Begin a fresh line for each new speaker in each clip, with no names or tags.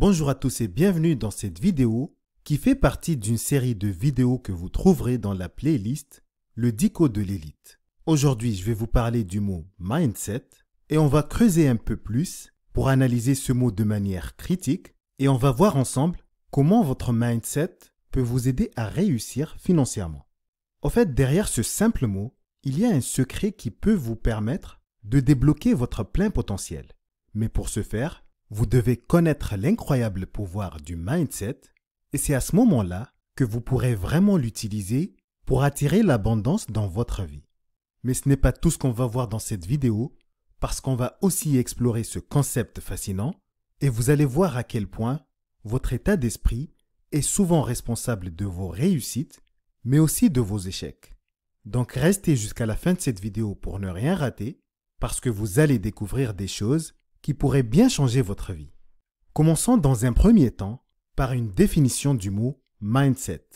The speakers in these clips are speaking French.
Bonjour à tous et bienvenue dans cette vidéo qui fait partie d'une série de vidéos que vous trouverez dans la playlist Le Dico de l'élite. Aujourd'hui, je vais vous parler du mot mindset et on va creuser un peu plus pour analyser ce mot de manière critique et on va voir ensemble comment votre mindset peut vous aider à réussir financièrement. En fait, derrière ce simple mot, il y a un secret qui peut vous permettre de débloquer votre plein potentiel. Mais pour ce faire, vous devez connaître l'incroyable pouvoir du mindset et c'est à ce moment-là que vous pourrez vraiment l'utiliser pour attirer l'abondance dans votre vie. Mais ce n'est pas tout ce qu'on va voir dans cette vidéo parce qu'on va aussi explorer ce concept fascinant et vous allez voir à quel point votre état d'esprit est souvent responsable de vos réussites mais aussi de vos échecs. Donc restez jusqu'à la fin de cette vidéo pour ne rien rater parce que vous allez découvrir des choses qui pourrait bien changer votre vie. Commençons dans un premier temps par une définition du mot mindset.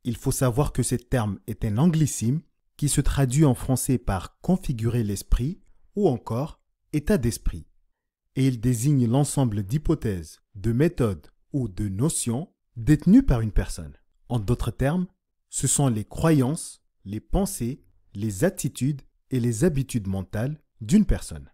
Il faut savoir que ce terme est un anglicisme qui se traduit en français par configurer l'esprit ou encore état d'esprit. Et il désigne l'ensemble d'hypothèses, de méthodes ou de notions détenues par une personne. En d'autres termes, ce sont les croyances, les pensées, les attitudes et les habitudes mentales d'une personne.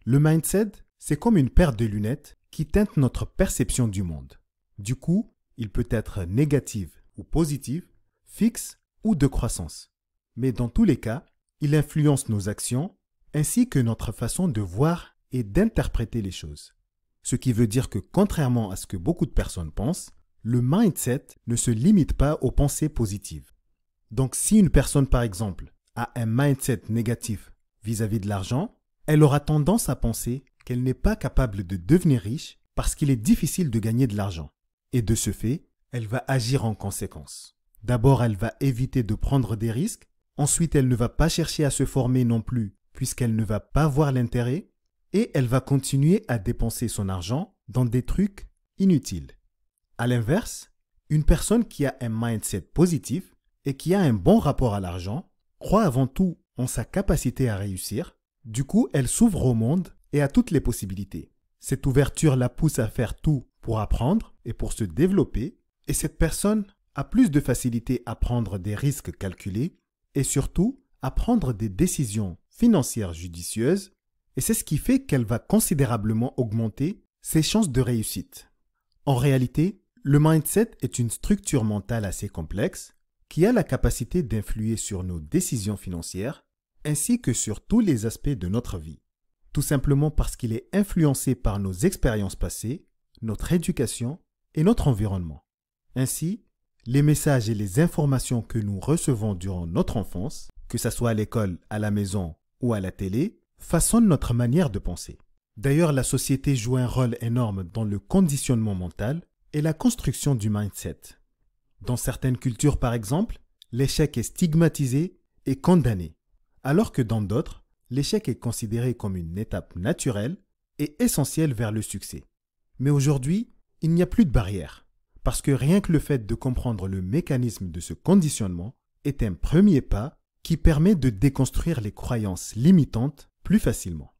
Le mindset, c'est comme une paire de lunettes qui teinte notre perception du monde. Du coup, il peut être négatif ou positif, fixe ou de croissance. Mais dans tous les cas, il influence nos actions ainsi que notre façon de voir et d'interpréter les choses. Ce qui veut dire que contrairement à ce que beaucoup de personnes pensent, le mindset ne se limite pas aux pensées positives. Donc si une personne par exemple a un mindset négatif vis-à-vis de l'argent, elle aura tendance à penser qu'elle n'est pas capable de devenir riche parce qu'il est difficile de gagner de l'argent. Et de ce fait, elle va agir en conséquence. D'abord, elle va éviter de prendre des risques. Ensuite, elle ne va pas chercher à se former non plus puisqu'elle ne va pas voir l'intérêt. Et elle va continuer à dépenser son argent dans des trucs inutiles. À l'inverse, une personne qui a un mindset positif et qui a un bon rapport à l'argent croit avant tout en sa capacité à réussir. Du coup, elle s'ouvre au monde et à toutes les possibilités. Cette ouverture la pousse à faire tout pour apprendre et pour se développer. Et cette personne a plus de facilité à prendre des risques calculés et surtout à prendre des décisions financières judicieuses. Et c'est ce qui fait qu'elle va considérablement augmenter ses chances de réussite. En réalité, le mindset est une structure mentale assez complexe qui a la capacité d'influer sur nos décisions financières ainsi que sur tous les aspects de notre vie. Tout simplement parce qu'il est influencé par nos expériences passées, notre éducation et notre environnement. Ainsi, les messages et les informations que nous recevons durant notre enfance, que ce soit à l'école, à la maison ou à la télé, façonnent notre manière de penser. D'ailleurs, la société joue un rôle énorme dans le conditionnement mental et la construction du mindset. Dans certaines cultures, par exemple, l'échec est stigmatisé et condamné, alors que dans d'autres, l'échec est considéré comme une étape naturelle et essentielle vers le succès. Mais aujourd'hui, il n'y a plus de barrière, parce que rien que le fait de comprendre le mécanisme de ce conditionnement est un premier pas qui permet de déconstruire les croyances limitantes plus facilement.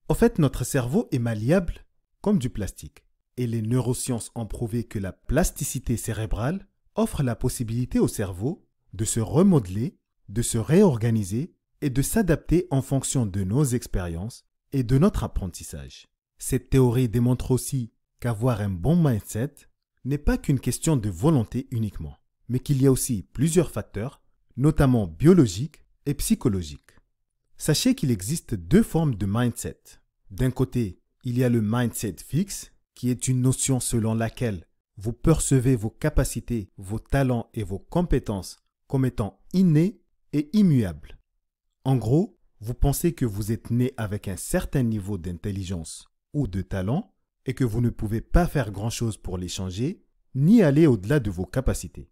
En fait, notre cerveau est malléable comme du plastique, et les neurosciences ont prouvé que la plasticité cérébrale offre la possibilité au cerveau de se remodeler, de se réorganiser et de s'adapter en fonction de nos expériences et de notre apprentissage. Cette théorie démontre aussi qu'avoir un bon mindset n'est pas qu'une question de volonté uniquement, mais qu'il y a aussi plusieurs facteurs, notamment biologiques et psychologiques. Sachez qu'il existe deux formes de mindset. D'un côté, il y a le mindset fixe, qui est une notion selon laquelle vous percevez vos capacités, vos talents et vos compétences comme étant innés et immuables. En gros, vous pensez que vous êtes né avec un certain niveau d'intelligence ou de talent et que vous ne pouvez pas faire grand-chose pour les changer, ni aller au-delà de vos capacités.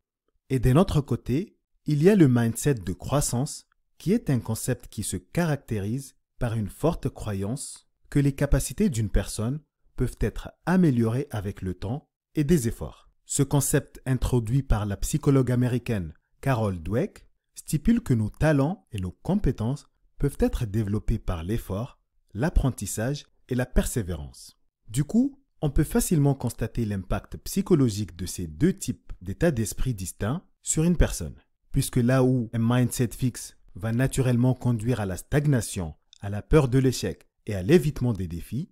Et d'un autre côté, il y a le mindset de croissance, qui est un concept qui se caractérise par une forte croyance que les capacités d'une personne peuvent être améliorées avec le temps et des efforts. Ce concept introduit par la psychologue américaine Carol Dweck stipule que nos talents et nos compétences peuvent être développés par l'effort, l'apprentissage et la persévérance. Du coup, On peut facilement constater l'impact psychologique de ces deux types d'états d'esprit distincts sur une personne, puisque là où un mindset fixe va naturellement conduire à la stagnation, à la peur de l'échec et à l'évitement des défis,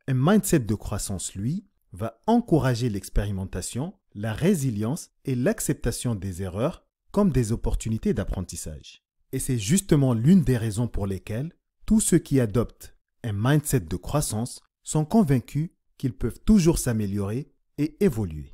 un mindset de croissance, lui, va encourager l'expérimentation, la résilience et l'acceptation des erreurs comme des opportunités d'apprentissage. Et c'est justement l'une des raisons pour lesquelles tous ceux qui adoptent un mindset de croissance sont convaincus qu'ils peuvent toujours s'améliorer et évoluer.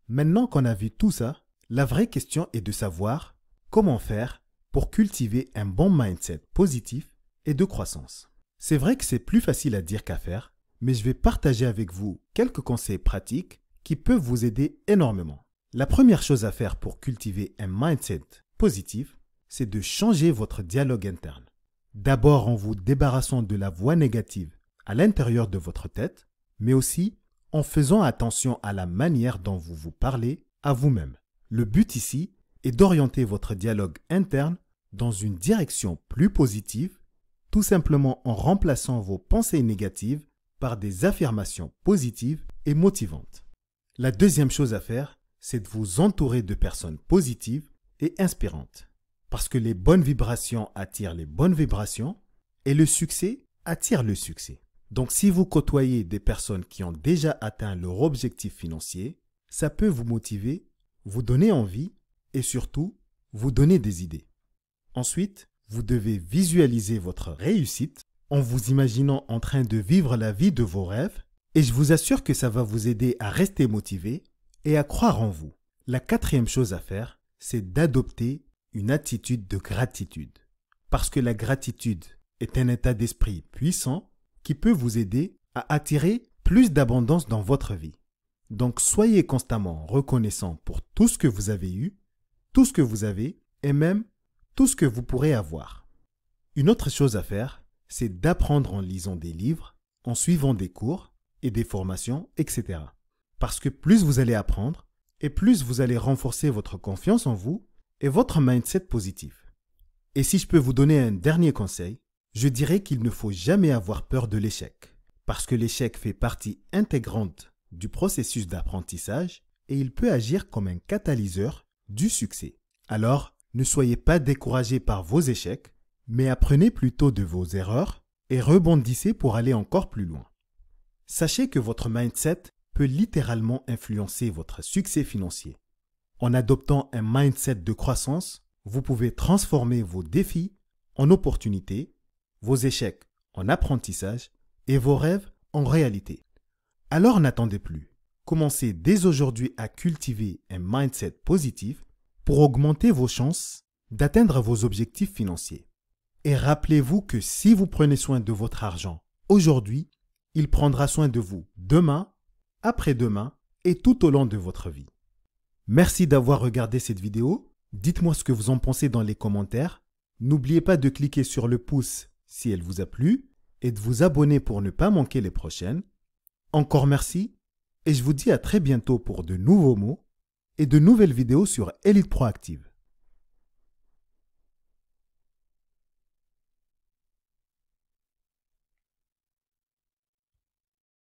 Maintenant qu'on a vu tout ça, la vraie question est de savoir comment faire pour cultiver un bon mindset positif et de croissance. C'est vrai que c'est plus facile à dire qu'à faire, mais je vais partager avec vous quelques conseils pratiques qui peuvent vous aider énormément. La première chose à faire pour cultiver un mindset positif, c'est de changer votre dialogue interne. D'abord en vous débarrassant de la voix négative à l'intérieur de votre tête, mais aussi en faisant attention à la manière dont vous vous parlez à vous-même. Le but ici est d'orienter votre dialogue interne dans une direction plus positive, tout simplement en remplaçant vos pensées négatives par des affirmations positives et motivantes. La deuxième chose à faire, c'est de vous entourer de personnes positives et inspirantes. Parce que les bonnes vibrations attirent les bonnes vibrations et le succès attire le succès. Donc si vous côtoyez des personnes qui ont déjà atteint leur objectif financier, ça peut vous motiver, vous donner envie et surtout vous donner des idées. Ensuite, vous devez visualiser votre réussite en vous imaginant en train de vivre la vie de vos rêves et je vous assure que ça va vous aider à rester motivé et à croire en vous. La quatrième chose à faire, c'est d'adopter une attitude de gratitude. Parce que la gratitude est un état d'esprit puissant qui peut vous aider à attirer plus d'abondance dans votre vie. Donc soyez constamment reconnaissant pour tout ce que vous avez eu, tout ce que vous avez et même tout ce que vous pourrez avoir. Une autre chose à faire, c'est d'apprendre en lisant des livres, en suivant des cours et des formations, etc. Parce que plus vous allez apprendre et plus vous allez renforcer votre confiance en vous et votre mindset positif. Et si je peux vous donner un dernier conseil, je dirais qu'il ne faut jamais avoir peur de l'échec, parce que l'échec fait partie intégrante du processus d'apprentissage et il peut agir comme un catalyseur du succès. Alors, ne soyez pas découragés par vos échecs, mais apprenez plutôt de vos erreurs et rebondissez pour aller encore plus loin. Sachez que votre mindset peut littéralement influencer votre succès financier. En adoptant un mindset de croissance, vous pouvez transformer vos défis en opportunités, vos échecs en apprentissage et vos rêves en réalité. Alors n'attendez plus. Commencez dès aujourd'hui à cultiver un mindset positif pour augmenter vos chances d'atteindre vos objectifs financiers. Et rappelez-vous que si vous prenez soin de votre argent aujourd'hui, il prendra soin de vous demain, après-demain et tout au long de votre vie. Merci d'avoir regardé cette vidéo. Dites-moi ce que vous en pensez dans les commentaires. N'oubliez pas de cliquer sur le pouce si elle vous a plu et de vous abonner pour ne pas manquer les prochaines. Encore merci et je vous dis à très bientôt pour de nouveaux mots et de nouvelles vidéos sur Elite Proactive.